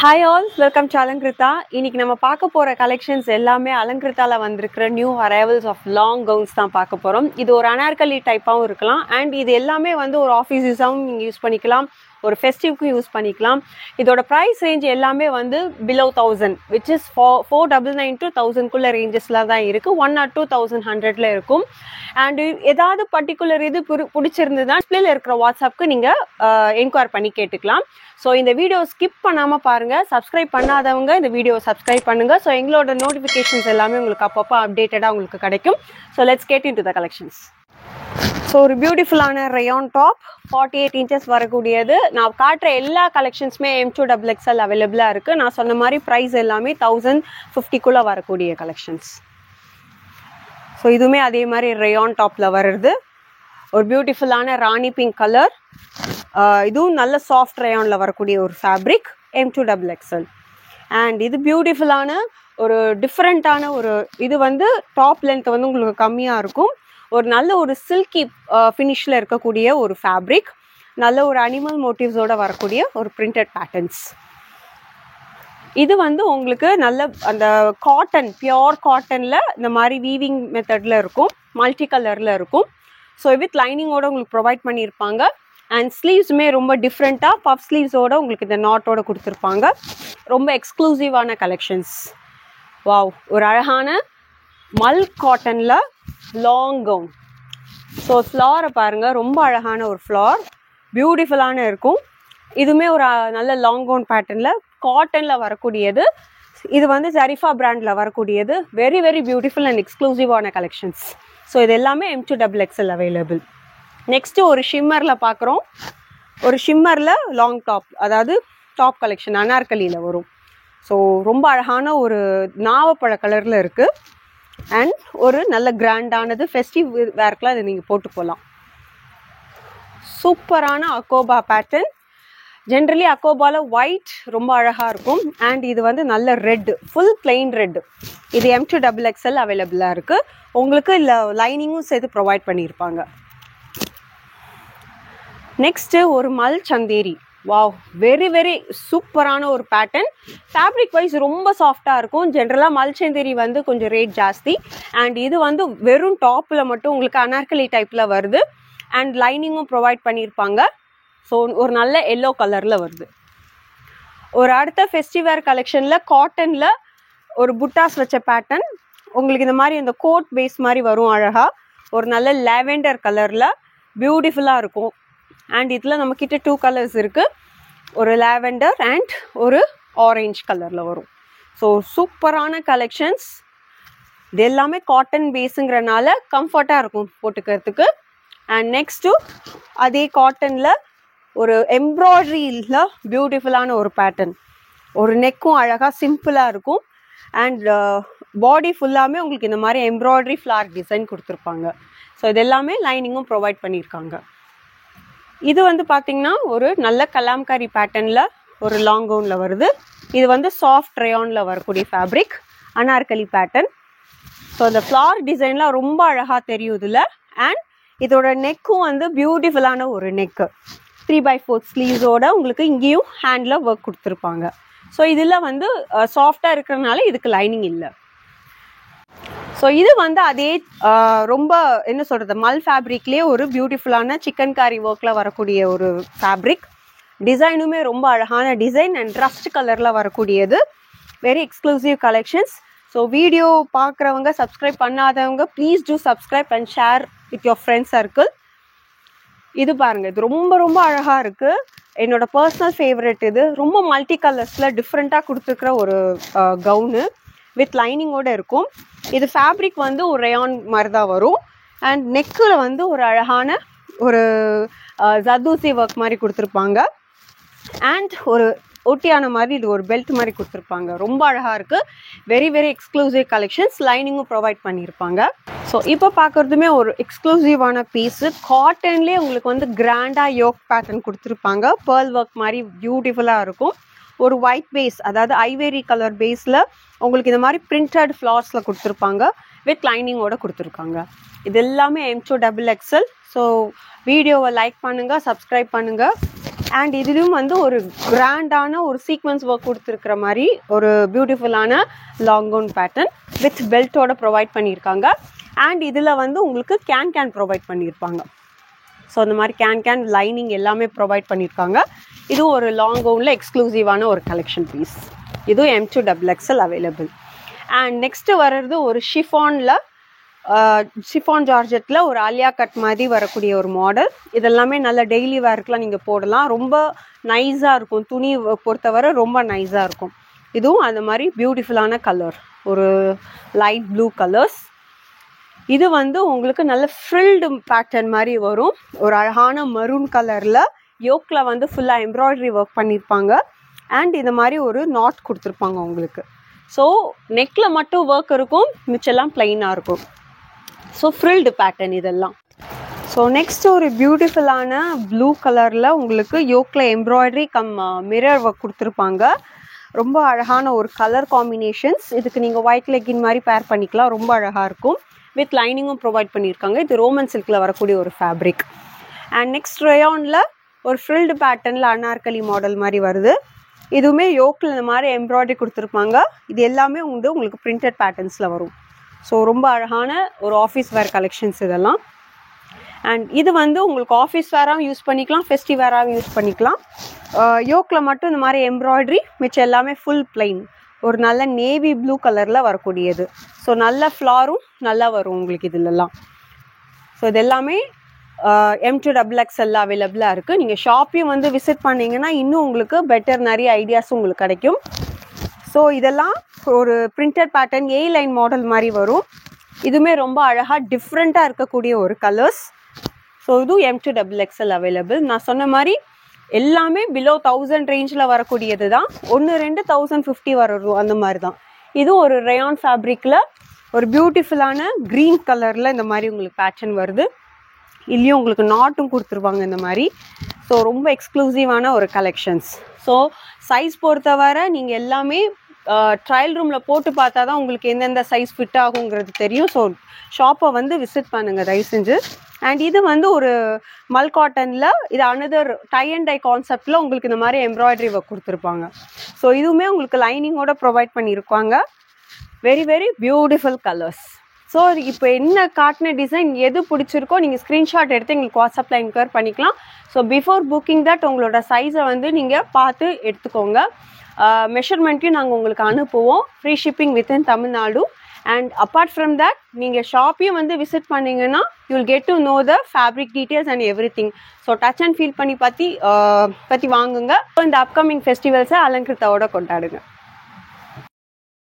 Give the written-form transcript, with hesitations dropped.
Hi all, welcome to Alankrita. இன்னைக்கு நம்ம பார்க்க போற கலெக்ஷன்ஸ் எல்லாமே அலங்கிருத்தால வந்திருக்கிற new arrivals of long gowns தான் பார்க்க போறோம். இது ஒரு அனார்கலி டைப்பாகவும் இருக்கலாம் அண்ட் இது எல்லாமே வந்து ஒரு ஆஃபீஸ் யூஸாகவும் நீங்கள் யூஸ் பண்ணிக்கலாம், ஒரு ஃபெஸ்டிவ்க்கு யூஸ் பண்ணிக்கலாம். இதோட ப்ரைஸ் ரேஞ்ச் எல்லாமே வந்து பிலோ 1000 which is 499 to 1000 ரேஞ்சஸ்ல தான் இருக்குது. 1 or 2100 இருக்கும். அண்ட் ஏதாவது பர்டிகுலர் இது பிடிச்சிருந்ததுன்னா டிஸ்பிளேல இருக்கிற வாட்ஸ்அப்க்கு நீங்கள் என்கொயர் பண்ணி கேட்டுக்கலாம். ஸோ இந்த வீடியோ ஸ்கிப் பண்ணாமல் பாருங்கள். சப்ஸ்கிரைப் பண்ணாதவங்க இந்த வீடியோ சப்ஸ்கிரைப் பண்ணுங்கள். ஸோ எங்களோட நோட்டிஃபிகேஷன்ஸ் எல்லாமே உங்களுக்கு அப்பப்போ அப்டேட்டடாக உங்களுக்கு கிடைக்கும். So let's get into the collections. So ஒரு பியூட்டிஃபுல்லான ரயான் டாப் 48 inches வரக்கூடியது. நான் காட்டுற எல்லா கலெக்ஷன்ஸுமே M2XXL அவைலபிளாக இருக்குது. நான் சொன்ன மாதிரி ப்ரைஸ் எல்லாமே 1050 வரக்கூடிய கலெக்ஷன்ஸ். ஸோ இதுவுமே அதே மாதிரி ரயான் டாப்பில் வருது. ஒரு பியூட்டிஃபுல்லான ராணி பிங்க் கலர். இதுவும் நல்ல சாஃப்ட் ரயானில் வரக்கூடிய ஒரு ஃபேப்ரிக் M2XXL. அண்ட் இது பியூட்டிஃபுல்லான ஒரு டிஃப்ரெண்ட்டான ஒரு இது வந்து டாப் லென்த் வந்து உங்களுக்கு கம்மியாக இருக்கும். ஒரு நல்ல ஒரு சில்கி ஃபினிஷில் இருக்கக்கூடிய ஒரு ஃபேப்ரிக், நல்ல ஒரு அனிமல் மோட்டிவ்ஸோடு வரக்கூடிய ஒரு பிரிண்டட் பேட்டர்ன்ஸ். இது வந்து உங்களுக்கு நல்ல அந்த காட்டன், பியோர் காட்டனில் இந்த மாதிரி வீவிங் மெத்தடில் இருக்கும், மல்டி கலரில் இருக்கும். ஸோ வித் லைனிங்கோடு உங்களுக்கு ப்ரொவைட் பண்ணியிருப்பாங்க. அண்ட் ஸ்லீவ்ஸுமே ரொம்ப டிஃப்ரெண்ட்டாக பஃப் ஸ்லீவ்ஸோடு உங்களுக்கு இந்த நாட்டோடு கொடுத்துருப்பாங்க. ரொம்ப எக்ஸ்க்ளூசிவான கலெக்ஷன்ஸ். வாவ், ஒரு அழகான மல் காட்டனில் லாங் கவுன். ஸோ ஃப்ளாரை பாருங்கள், ரொம்ப அழகான ஒரு ஃப்ளார், பியூட்டிஃபுல்லான இருக்கும். இதுவுமே ஒரு நல்ல லாங் கவுன் பேட்டர்னில் காட்டனில் வரக்கூடியது. இது வந்து ஜரிஃபா பிராண்டில் வரக்கூடியது. வெரி வெரி பியூட்டிஃபுல் அண்ட் எக்ஸ்க்ளூசிவான கலெக்ஷன்ஸ். ஸோ இது எல்லாமே M2XXL அவைலபிள். நெக்ஸ்ட்டு ஒரு ஷிம்மரில் பார்க்குறோம். ஒரு ஷிம்மரில் லாங் டாப், அதாவது டாப் கலெக்ஷன் அனார்கலியில் வரும். ஸோ ரொம்ப அழகான ஒரு நாவப்பழ கலரில் இருக்குது. அண்ட் ஒரு நல்ல கிராண்டானது ஃபெஸ்டிவ் வேர்க்கெலாம் இதை நீங்கள் போட்டு போகலாம். சூப்பரான அக்கோபா பேட்டர்ன். ஜென்ரலி அக்கோபாவில் ஒயிட் ரொம்ப அழகாக இருக்கும். அண்ட் இது வந்து நல்ல ரெட்டு, ஃபுல் பிளெயின் ரெட்டு. இது M2XXL அவைலபிளாக இருக்குது. உங்களுக்கு இல்லை லைனிங்கும் சேர்த்து ப்ரொவைட் பண்ணியிருப்பாங்க. நெக்ஸ்ட்டு ஒரு மல் சந்தேரி. வாவ், வெரி வெரி சூப்பரான ஒரு பேட்டர்ன். ஃபேப்ரிக் வைஸ் ரொம்ப சாஃப்டாக இருக்கும். ஜென்ரலாக மல் சந்தேரி வந்து கொஞ்சம் ரேட் ஜாஸ்தி. அண்ட் இது வந்து வெறும் டாப்பில் மட்டும் உங்களுக்கு அனார்கலி டைப்பில் வருது. அண்ட் லைனிங்கும் ப்ரொவைட் பண்ணியிருப்பாங்க. ஸோ ஒரு நல்ல எல்லோ கலரில் வருது. ஒரு அடுத்த ஃபெஸ்டிவேர் கலெக்ஷனில் காட்டனில் ஒரு புட்டாஸ் வச்ச பேட்டர்ன். உங்களுக்கு இந்த மாதிரி அந்த கோட் பேஸ் மாதிரி வரும் அழகாக. ஒரு நல்ல லாவெண்டர் கலரில் பியூட்டிஃபுல்லாக இருக்கும். அண்ட் இதில் நம்மக்கிட்ட 2 கலர்ஸ் இருக்குது. ஒரு லாவெண்டர் அண்ட் ஒரு ஆரஞ்ச் கலரில் வரும். ஸோ சூப்பரான கலெக்ஷன்ஸ். இது எல்லாமே காட்டன் பேஸுங்கிறனால கம்ஃபர்ட்டாக இருக்கும் போட்டுக்கிறதுக்கு. அண்ட் நெக்ஸ்ட்டு அதே காட்டனில் ஒரு எம்ப்ராய்டரியில் பியூட்டிஃபுல்லான ஒரு பேட்டர்ன். ஒரு நெக்கும் அழகாக சிம்பிளாக இருக்கும். அண்ட் பாடி ஃபுல்லாமே உங்களுக்கு இந்த மாதிரி எம்ப்ராய்டரி ஃப்ளார் டிசைன் கொடுத்துருப்பாங்க. ஸோ இது எல்லாமே லைனிங்கும் ப்ரொவைட் பண்ணியிருக்காங்க. இது வந்து பார்த்திங்கன்னா ஒரு நல்ல கலாம்காரி பேட்டர்னில் ஒரு லாங் கவுனில் வருது. இது வந்து சாஃப்ட் ரயானில் வரக்கூடிய ஃபேப்ரிக், அனார்கலி பேட்டர்ன். ஸோ இந்த ஃப்ளார் டிசைன்லாம் ரொம்ப அழகாக தெரியும் இதில். அண்ட் இதோட நெக்கும் வந்து பியூட்டிஃபுல்லான ஒரு நெக்கு, 3/4 ஸ்லீவ்ஸோட உங்களுக்கு இங்கேயும் ஹேண்டில் ஒர்க் கொடுத்துருப்பாங்க. ஸோ இதில் வந்து சாஃப்டாக இருக்கிறதுனால இதுக்கு லைனிங் இல்லை. ஸோ இது வந்து அதே ரொம்ப என்ன சொல்கிறது, மல் ஃபேப்ரிக்லேயே ஒரு பியூட்டிஃபுல்லான சிக்கன் காரி ஒர்க்கில் வரக்கூடிய ஒரு ஃபேப்ரிக். டிசைனுமே ரொம்ப அழகான டிசைன் அண்ட் ரஸ்ட் கலரில் வரக்கூடியது. Very exclusive collections. So video பார்க்குறவங்க, சப்ஸ்கிரைப் பண்ணாதவங்க please do subscribe and share with your friends circle. இது பாருங்கள், இது ரொம்ப ரொம்ப அழகாக இருக்குது. என்னோட பர்சனல் ஃபேவரெட். இது ரொம்ப மல்டி கலர்ஸில் டிஃப்ரெண்ட்டாக கொடுத்துருக்குற ஒரு கவுனு வித் லைனிங்கோடு இருக்கும். இது ஃபேப்ரிக் வந்து ஒரு ரயான் மாதிரி தான் வரும். அண்ட் நெக்கில் வந்து ஒரு அழகான ஒரு ஜர்தோசி ஒர்க் மாதிரி கொடுத்துருப்பாங்க. அண்ட் ஒரு ஒட்டியான மாதிரி இது ஒரு பெல்ட் மாதிரி கொடுத்துருப்பாங்க. ரொம்ப அழகாக இருக்குது. Very very exclusive collections. லைனிங்கும் ப்ரொவைட் பண்ணியிருப்பாங்க. ஸோ இப்போ பார்க்குறதுமே ஒரு எக்ஸ்க்ளூசிவான பீஸு. காட்டன்லேயே உங்களுக்கு வந்து கிராண்டாக யோக் பேட்டர்ன் கொடுத்துருப்பாங்க. பேர்ல் ஒர்க் மாதிரி பியூட்டிஃபுல்லாக இருக்கும். ஒரு ஒயிட் பேஸ், அதாவது ஐவேரி கலர் பேஸில் உங்களுக்கு இந்த மாதிரி பிரிண்டட் ஃப்ளார்ஸில் கொடுத்துருப்பாங்க. வித் லைனிங்கோடு கொடுத்துருக்காங்க. இது எல்லாமே M2XXL. ஸோ வீடியோவை லைக் பண்ணுங்கள், சப்ஸ்கிரைப் பண்ணுங்கள். அண்ட் இதுலேயும் வந்து ஒரு கிராண்டான ஒரு சீக்வன்ஸ் ஒர்க் கொடுத்துருக்கிற மாதிரி ஒரு பியூட்டிஃபுல்லான லாங் கவுன் பேட்டர்ன் வித் பெல்ட்டோட ப்ரொவைட் பண்ணியிருக்காங்க. அண்ட் இதில் வந்து உங்களுக்கு கேன் ப்ரொவைட் பண்ணியிருப்பாங்க. ஸோ அந்த மாதிரி கேன் லைனிங் எல்லாமே ப்ரொவைட் பண்ணியிருக்காங்க. இதுவும் ஒரு லாங் கவுனில் எக்ஸ்க்ளூசிவான ஒரு கலெக்ஷன் பீஸ். இதுவும் M2XXL அவைலபிள். அண்ட் நெக்ஸ்ட்டு வர்றது ஒரு ஷிஃபான் ஜார்ஜெட்டில் ஒரு ஆலியா கட் மாதிரி வரக்கூடிய ஒரு மாடல். இதெல்லாமே நல்ல டெய்லி வேர்க்கெலாம் நீங்கள் போடலாம். ரொம்ப நைஸாக இருக்கும், துணி பொறுத்தவரை ரொம்ப நைஸாக இருக்கும். இதுவும் அந்த மாதிரி பியூட்டிஃபுல்லான கலர், ஒரு லைட் ப்ளூ கலர்ஸ். இது வந்து உங்களுக்கு நல்ல ஃப்ரில்டு பேட்டர்ன் மாதிரி வரும். ஒரு அழகான மரூன் கலரில் யோக்கில் வந்து ஃபுல்லாக எம்ப்ராய்டரி ஒர்க் பண்ணியிருப்பாங்க. அண்ட் இந்த மாதிரி ஒரு நாட் கொடுத்துருப்பாங்க உங்களுக்கு. ஸோ நெக்கில் மட்டும் ஒர்க் இருக்கும், மிச்செல்லாம் பிளைனாக இருக்கும். ஸோ ஃப்ரில்டு பேட்டர்ன் இதெல்லாம். ஸோ நெக்ஸ்ட் ஒரு பியூட்டிஃபுல்லான ப்ளூ கலரில் உங்களுக்கு யோக்கில் எம்ப்ராய்டரி மிரர் ஒர்க் கொடுத்துருப்பாங்க. ரொம்ப அழகான ஒரு கலர் காம்பினேஷன்ஸ். இதுக்கு நீங்கள் ஒயிட் லெக்கின் மாதிரி பேர் பண்ணிக்கலாம், ரொம்ப அழகாக இருக்கும். வித் லைனிங்கும் ப்ரொவைட் பண்ணியிருக்காங்க. இது ரோமன் சில்கில் வரக்கூடிய ஒரு ஃபேப்ரிக். அண்ட் நெக்ஸ்ட் ரேயானில் ஒரு ஃப்ரில்டு பேட்டர்னில் அனார்கலி மாடல் மாதிரி வருது. இதுவுமே யோக்கில் இந்த மாதிரி எம்ப்ராய்டரி கொடுத்துருப்பாங்க. இது எல்லாமே உங்களுக்கு பிரிண்டட் பேட்டர்ன்ஸில் வரும். ஸோ ரொம்ப அழகான ஒரு ஆஃபீஸ் வேர் கலெக்ஷன்ஸ் இதெல்லாம். அண்ட் இது வந்து உங்களுக்கு ஆஃபீஸ் வேராகவும் யூஸ் பண்ணிக்கலாம், ஃபெஸ்டிவ் வேராகவும் யூஸ் பண்ணிக்கலாம். யோக்கில் மட்டும் இந்த மாதிரி எம்ப்ராய்டரி, மிச்சம் எல்லாமே ஃபுல் பிளைன். ஒரு நல்ல நேவி ப்ளூ கலரில் வரக்கூடியது. ஸோ நல்ல ஃப்ளாரும் நல்லா வரும் உங்களுக்கு இதிலெல்லாம். ஸோ இது எல்லாமே M2XXL அவைலபிளாக இருக்குது. நீங்கள் ஷாப்பையும் வந்து விசிட் பண்ணிங்கன்னா இன்னும் உங்களுக்கு பெட்டர் நிறைய ஐடியாஸும் உங்களுக்கு கிடைக்கும். ஸோ இதெல்லாம் ஒரு printed pattern A line model மாதிரி வரும். இதுவுமே ரொம்ப அழகாக டிஃப்ரெண்ட்டாக இருக்கக்கூடிய ஒரு கலர்ஸ். ஸோ இதுவும் M2XXL அவைலபிள். நான் சொன்ன மாதிரி எல்லாமே பிலோ 1000 ரேஞ்சில் வரக்கூடியது தான். 1-2 1050 வரும் அந்த மாதிரி தான். இதுவும் ஒரு ரயான் ஃபேப்ரிக்கில் ஒரு பியூட்டிஃபுல்லான க்ரீன் கலரில் இந்த மாதிரி உங்களுக்கு பேட்டர்ன் வருது. இல்லையும் உங்களுக்கு நாட்டும் கொடுத்துருவாங்க இந்த மாதிரி. ஸோ ரொம்ப எக்ஸ்க்ளூசிவான ஒரு கலெக்ஷன்ஸ். ஸோ சைஸ் பொறுத்தவரை நீங்கள் எல்லாமே ட்ரையல் ரூமில் போட்டு பார்த்தா தான் உங்களுக்கு எந்தெந்த சைஸ் ஃபிட் ஆகுங்கிறது தெரியும். ஸோ ஷாப்பை வந்து விசிட் பண்ணுங்கள் தயவு செஞ்சு. அண்ட் இது வந்து ஒரு மல் காட்டனில் இது அனதர் டை அண்ட் டை கான்செப்டில் உங்களுக்கு இந்த மாதிரி எம்ப்ராய்டரி ஒர்க் கொடுத்துருப்பாங்க. ஸோ இதுவுமே உங்களுக்கு லைனிங்கோட ப்ரொவைட் பண்ணியிருப்பாங்க. Very very beautiful colours. So இப்போ என்ன காட்டின டிசைன் எது பிடிச்சிருக்கோ நீங்கள் ஸ்க்ரீன்ஷாட் எடுத்து எங்களுக்கு வாட்ஸ்அப்பில் என்கொயர் பண்ணிக்கலாம். ஸோ பிஃபோர் புக்கிங் தட் உங்களோட சைஸை வந்து நீங்கள் பார்த்து எடுத்துக்கோங்க. மெஷர்மெண்ட்டையும் நாங்கள் உங்களுக்கு அனுப்புவோம். Free shipping within Tamil Nadu. And apart from that நீங்கள் ஷாப்பையும் வந்து விசிட் பண்ணிங்கன்னா you will get to know the fabric details and everything. So touch and feel பண்ணி பற்றி வாங்குங்க. ஸோ இந்த அப்கமிங் ஃபெஸ்டிவல்ஸை அலங்கிருத்தோட கொண்டாடுங்க.